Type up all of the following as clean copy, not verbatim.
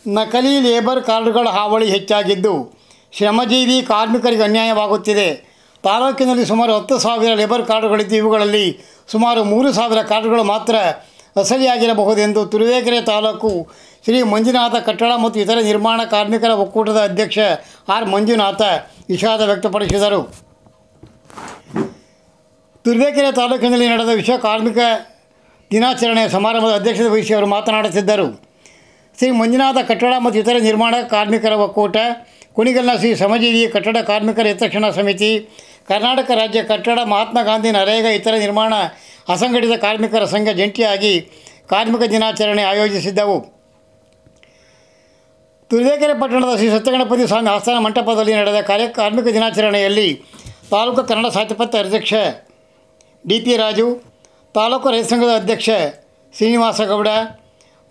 ನಕಲಿ ಲೇಬರ್ ಕಾರ್ಡ್ಗಳ ಹಾವಳಿ ಹೆಚ್ಚಾಗಿದ್ದು ಶ್ರಮಜೀವಿ ಕಾರ್ಮಿಕರಿಗೆ ಅನ್ಯಾಯವಾಗುತ್ತಿದೆ. ತಾಲೂಕಿನಲ್ಲಿ ಸುಮಾರು 10,000 ಲೇಬರ್ ಕಾರ್ಡ್ಗಳಿದ್ದು ಇವುಗಳಲ್ಲಿ ಸುಮಾರು 3,000 ಕಾರ್ಡ್ಗಳು ಮಾತ್ರ ಅಸಲಿಯಾಗಿರಬಹುದೆಂದು ತುರುವೇಕೆರೆ ತಾಲೂಕು ಶ್ರೀ ಮಂಜುನಾಥ ಕಟ್ಟಡ ಮತ್ತು ಇತರ ನಿರ್ಮಾಣ ಕಾರ್ಮಿಕರ ಒಕ್ಕೂಟದ ಅಧ್ಯಕ್ಷ ಆರ್ ಮಂಜುನಾಥ ವಿಷಾದ ವ್ಯಕ್ತಪಡಿಸಿದರು. ತುರುವೇಕೆರೆ ತಾಲೂಕಿನಲ್ಲಿ ನಡೆದ ವಿಶ್ವ ಕಾರ್ಮಿಕ ದಿನಾಚರಣೆ ಸಮಾರಂಭದ ಅಧ್ಯಕ್ಷತೆ ವಹಿಸಿ ಅವರು ಮಾತನಾಡುತ್ತಿದ್ದರು. ಶ್ರೀ ಮಂಜುನಾಥ ಕಟ್ಟಡ ಮತ್ತು ಇತರ ನಿರ್ಮಾಣ ಕಾರ್ಮಿಕರ ಒಕ್ಕೂಟ, ಕುಣಿಗಲ್ನ ಶ್ರೀ ಶ್ರಮಜೀವಿ ಕಟ್ಟಡ ಕಾರ್ಮಿಕರ ಹಿತರಕ್ಷಣಾ ಸಮಿತಿ, ಕರ್ನಾಟಕ ರಾಜ್ಯ ಕಟ್ಟಡ, ಮಹಾತ್ಮ ಗಾಂಧಿ, ನರೇಗಾ, ಇತರ ನಿರ್ಮಾಣ ಅಸಂಘಟಿತ ಕಾರ್ಮಿಕರ ಸಂಘ ಜಂಟಿಯಾಗಿ ಕಾರ್ಮಿಕ ದಿನಾಚರಣೆ ಆಯೋಜಿಸಿದ್ದವು. ತುರುವೇಕೆರೆ ಪಟ್ಟಣದ ಶ್ರೀ ಸತ್ಯಗಣಪತಿ ಸ್ವಾಮಿ ಆಸ್ಥಾನ ಮಂಟಪದಲ್ಲಿ ನಡೆದ ಕಾರ್ಮಿಕ ದಿನಾಚರಣೆಯಲ್ಲಿ ತಾಲೂಕು ಕನ್ನಡ ಸಾಹಿತ್ಯ ಪರಿಷತ್ ಅಧ್ಯಕ್ಷ ಡಿ.ಪಿ. ರಾಜು, ತಾಲೂಕು ರೈತ ಸಂಘದ ಅಧ್ಯಕ್ಷ ಶ್ರೀನಿವಾಸ ಗೌಡ,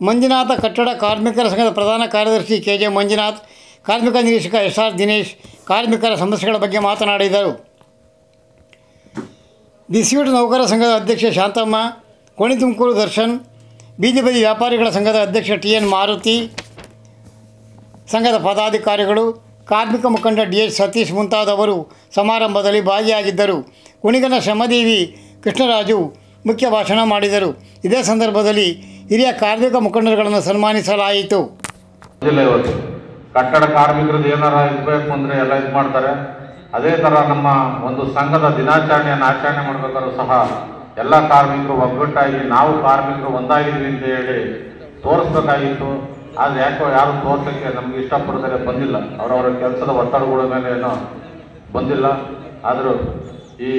ಮಂಜುನಾಥ ಕಟ್ಟಡ ಕಾರ್ಮಿಕರ ಸಂಘದ ಪ್ರಧಾನ ಕಾರ್ಯದರ್ಶಿ ಕೆ.ಜೆ. ಮಂಜುನಾಥ್, ಕಾರ್ಮಿಕ ನಿರೀಕ್ಷಕ ಎಸ್.ಆರ್. ದಿನೇಶ್ ಕಾರ್ಮಿಕರ ಸಮಸ್ಯೆಗಳ ಬಗ್ಗೆ ಮಾತನಾಡಿದರು. ಬಿಸ್ಕಿಟ್ ನೌಕರರ ಸಂಘದ ಅಧ್ಯಕ್ಷೆ ಶಾಂತಮ್ಮ, ಕೋಣಿ ತುಮಕೂರು ದರ್ಶನ್, ಬೀದಿ ಬದಿ ವ್ಯಾಪಾರಿಗಳ ಸಂಘದ ಅಧ್ಯಕ್ಷ ಟಿ.ಎನ್. ಮಾರುತಿ, ಸಂಘದ ಪದಾಧಿಕಾರಿಗಳು, ಕಾರ್ಮಿಕ ಮುಖಂಡ ಡಿ.ಎಚ್. ಸತೀಶ್ ಮುಂತಾದವರು ಸಮಾರಂಭದಲ್ಲಿ ಭಾಗಿಯಾಗಿದ್ದರು. ಕುಣಿಗಲ್ನ ಶ್ರಮದೇವಿ ಕೃಷ್ಣರಾಜು ಮುಖ್ಯ ಭಾಷಣ ಮಾಡಿದರು. ಇದೇ ಸಂದರ್ಭದಲ್ಲಿ ಹಿರಿಯ ಕಾರ್ಮಿಕ ಮುಖಂಡರುಗಳನ್ನು ಸನ್ಮಾನಿಸಲಾಯಿತು. ಕಟ್ಟಡ ಕಾರ್ಮಿಕರದ್ದು ಏನಾರ ಇರಬೇಕು ಅಂದರೆ ಎಲ್ಲ ಇದು ಮಾಡ್ತಾರೆ. ಅದೇ ಥರ ನಮ್ಮ ಒಂದು ಸಂಘದ ದಿನಾಚರಣೆಯನ್ನು ಆಚರಣೆ ಮಾಡಬೇಕಾದ್ರೂ ಸಹ ಎಲ್ಲ ಕಾರ್ಮಿಕರು ಒಗ್ಗಟ್ಟಾಗಿ ನಾವು ಕಾರ್ಮಿಕರು ಒಂದಾಗಿದ್ವಿ ಅಂತ ಹೇಳಿ ತೋರಿಸ್ಬೇಕಾಗಿತ್ತು. ಆದರೆ ಯಾರು ತೋರ್ಸೋಕ್ಕೆ ನಮ್ಗೆ ಇಷ್ಟಪಡ್ತಾರೆ ಬಂದಿಲ್ಲ. ಅವರವರ ಕೆಲಸದ ಒತ್ತಡಗಳ ಮೇಲೆ ಏನೋ ಬಂದಿಲ್ಲ. ಆದರೂ ಈ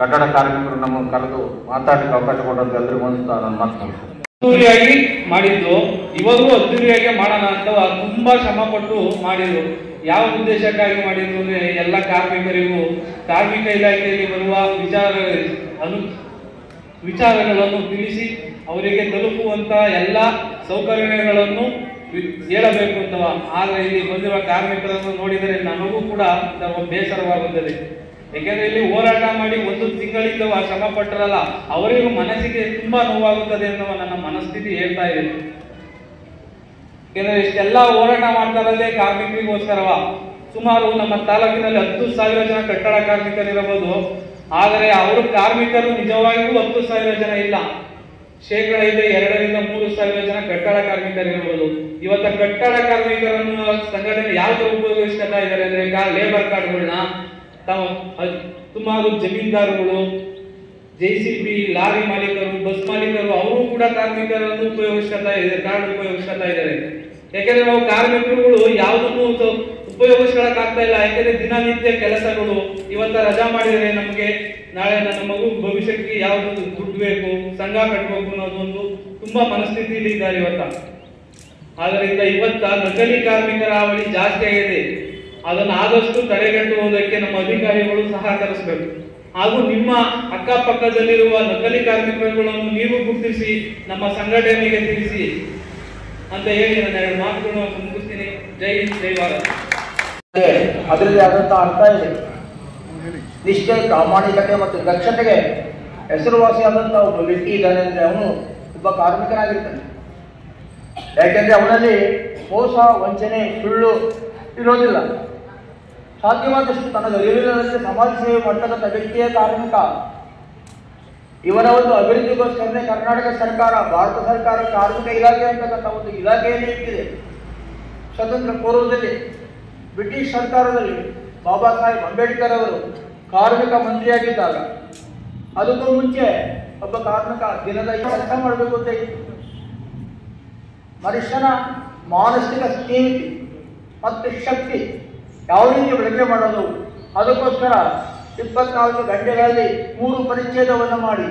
ಕಟ್ಟಡ ಕಾರ್ಮಿಕರು ನಮ್ಮನ್ನು ಕರೆದು ಮಾತಾಡಲಿಕ್ಕೆ ಅವಕಾಶ ಕೊಟ್ಟಂತ ಎಲ್ಲರಿಗೂ ಅನಿಸ್ತಾ ನಾನು ಮಾತನಾಡ್ತೀನಿ. ಅದ್ದೂರಿಯಾಗಿ ಮಾಡಿದ್ದು ಇವರು ಅದ್ದೂರಿಯಾಗಿ ಮಾಡೋಣ ಅಂತ ತುಂಬಾ ಶ್ರಮ ಪಟ್ಟು ಮಾಡಿದ್ರು. ಯಾವ ಉದ್ದೇಶಕ್ಕಾಗಿ ಮಾಡಿದ್ರು ಅಂದ್ರೆ ಎಲ್ಲ ಕಾರ್ಮಿಕರಿಗೂ ಕಾರ್ಮಿಕ ಇಲಾಖೆಯಲ್ಲಿ ಬರುವ ವಿಚಾರಗಳನ್ನು ತಿಳಿಸಿ ಅವರಿಗೆ ತಲುಪುವಂತ ಎಲ್ಲ ಸೌಕರ್ಯಗಳನ್ನು ಹೇಳಬೇಕು ಅಂತವ. ಆದರೆ ಇಲ್ಲಿ ಬಂದಿರುವ ಕಾರ್ಮಿಕರನ್ನು ನೋಡಿದರೆ ನಮಗೂ ಕೂಡ ಬೇಸರವಾಗುತ್ತದೆ. ಯಾಕೆಂದ್ರೆ ಇಲ್ಲಿ ಹೋರಾಟ ಮಾಡಿ 1 ತಿಂಗಳಿಂದ ಶ್ರಮ ಪಟ್ಟರಲ್ಲ, ಅವರಿಗೂ ಮನಸ್ಸಿಗೆ ತುಂಬಾ ನೋವಾಗುತ್ತದೆ ಎನ್ನುವ ನನ್ನ ಮನಸ್ಥಿತಿ ಹೇಳ್ತಾ ಇದೆ. ಯಾಕೆಂದ್ರೆ ಇಷ್ಟೆಲ್ಲ ಹೋರಾಟ ಮಾಡ್ತಾ ಇರೋದೇ ಕಾರ್ಮಿಕರಿಗೋಸ್ಕರವ. ಸುಮಾರು ನಮ್ಮ ತಾಲೂಕಿನಲ್ಲಿ 10,000 ಜನ ಕಟ್ಟಡ ಕಾರ್ಮಿಕರಿರಬಹುದು. ಆದರೆ ಅವರು ಕಾರ್ಮಿಕರು ನಿಜವಾಗಿಯೂ 10,000 ಜನ ಇಲ್ಲ. ಶೇಕಡ ಇದೆ 2,000-3,000 ಜನ ಕಟ್ಟಡ ಕಾರ್ಮಿಕರಿರಬಹುದು. ಇವತ್ತ ಕಟ್ಟಡ ಕಾರ್ಮಿಕರನ್ನು ಸಂಘಟನೆ ಯಾವ ತರ ಉಪಯೋಗಿಸ್ತಾ ಇದ್ದಾರೆ ಅಂದ್ರೆ ಲೇಬರ್ ಕಾರ್ಡ್ಗಳನ್ನ ಸುಮಾರು ಜಮೀನ್ದಾರುಗಳು, ಜೆಸಿಬಿ, ಲಾರಿ ಮಾಲೀಕರು, ಬಸ್ ಮಾಲೀಕರು ಅವರು ಕೂಡ ಕಾರ್ಮಿಕರನ್ನು ಉಪಯೋಗಿಸ್ತಾ ಇದ್ದಾರೆ. ಯಾಕೆಂದ್ರೆ ನಾವು ಕಾರ್ಮಿಕರುಗಳು ಯಾವುದನ್ನು ಉಪಯೋಗಿಸ್ಕೊಳಕ್ಕಾಗ್ತಾ ಇಲ್ಲ. ಯಾಕೆಂದ್ರೆ ದಿನನಿತ್ಯ ಕೆಲಸಗಳು, ಇವತ್ತ ರಜಾ ಮಾಡಿದರೆ ನಮ್ಗೆ ನಾಳೆ ನನ್ನ ಮಗು ಭವಿಷ್ಯಕ್ಕೆ ಯಾವ್ದು ದುಡ್ಡು ಬೇಕು, ಸಂಘ ಕಟ್ಬೇಕು ಅನ್ನೋದೊಂದು ತುಂಬಾ ಮನಸ್ಥಿತಿಯಲ್ಲಿ ಇದ್ದಾರೆ ಇವತ್ತ. ಆದ್ರಿಂದ ಇವತ್ತ ನಕಲಿ ಕಾರ್ಮಿಕರ ಹಾವಳಿ ಜಾಸ್ತಿ ಆಗಿದೆ. ಅದನ್ನು ಆದಷ್ಟು ತಡೆಗಟ್ಟುವುದಕ್ಕೆ ನಮ್ಮ ಅಧಿಕಾರಿಗಳು ಸಹಕರಿಸಬೇಕು. ಹಾಗೂ ನಿಮ್ಮ ಅಕ್ಕಪಕ್ಕದಲ್ಲಿರುವ ನಕಲಿ ಕಾರ್ಮಿಕರುಗಳನ್ನು ನೀವು ಗುರುತಿಸಿ ನಮ್ಮ ಸಂಘಟನೆಗೆ ತಿಳಿಸಿ ಅಂತ ಹೇಳಿ ನನ್ನ 2 ಮಾತುಗಳನ್ನು ಮುಗಿಸ್ತೀನಿ. ಜೈ ಹಿಂದ್, ಜೈ ಭಾರತ್. ಅದರಲ್ಲಿ ಆದಂತಹ ಅರ್ಥ ಇದೆ. ನಿಷ್ಠೆ, ಪ್ರಾಮಾಣಿಕತೆ ಮತ್ತು ದಕ್ಷತೆಗೆ ಹೆಸರುವಾಸಿಯಾದಂತಹ ಒಬ್ಬ ವ್ಯಕ್ತಿ ಇದ್ದಾನೆ ಅಂದ್ರೆ ಅವನು ಒಬ್ಬ ಕಾರ್ಮಿಕನಾಗಿರ್ತಾನೆ. ಯಾಕೆಂದ್ರೆ ಅವನಲ್ಲಿ ಮೋಸ, ವಂಚನೆ, ಸುಳ್ಳು ಇರೋದಿಲ್ಲ. ಸಾಧ್ಯವಾದಷ್ಟು ತನಗೆ ಅರಿವಿಲ್ಲದಂತೆ ಸಮಾಜ ಸೇವೆ ಮಾಡ್ತಕ್ಕಂಥ ವ್ಯಕ್ತಿಯೇ ಕಾರ್ಮಿಕ. ಇವರ ಒಂದು ಅಭಿವೃದ್ಧಿಗೋಸ್ಕರನೇ ಕರ್ನಾಟಕ ಸರ್ಕಾರ, ಭಾರತ ಸರ್ಕಾರ ಕಾರ್ಮಿಕ ಇಲಾಖೆ ಅಂತಕ್ಕಂಥ ಒಂದು ಇಲಾಖೆಯನ್ನು ಇಟ್ಟಿದೆ. ಸ್ವತಂತ್ರ ಪೂರ್ವದಲ್ಲಿ ಬ್ರಿಟಿಷ್ ಸರ್ಕಾರದಲ್ಲಿ ಬಾಬಾ ಸಾಹೇಬ್ ಅಂಬೇಡ್ಕರ್ ಅವರು ಕಾರ್ಮಿಕ ಮಂತ್ರಿಯಾಗಿದ್ದಾಗ ಅದಕ್ಕೂ ಮುಂಚೆ ಒಬ್ಬ ಕಾರ್ಮಿಕ ದಿನದ ಕೆಲಸ ಮಾಡಬೇಕು ಅಂತ ಇತ್ತು. ಮನುಷ್ಯನ ಮಾನಸಿಕ ಸ್ಥಿತಿ ಮತ್ತು ಶಕ್ತಿ ಯಾವ ರೀತಿ ಬಳಕೆ ಮಾಡೋದು, ಅದಕ್ಕೋಸ್ಕರ 24 ಗಂಟೆಗಳಲ್ಲಿ 3 ಪರಿಚ್ಛೇದವನ್ನು ಮಾಡಿ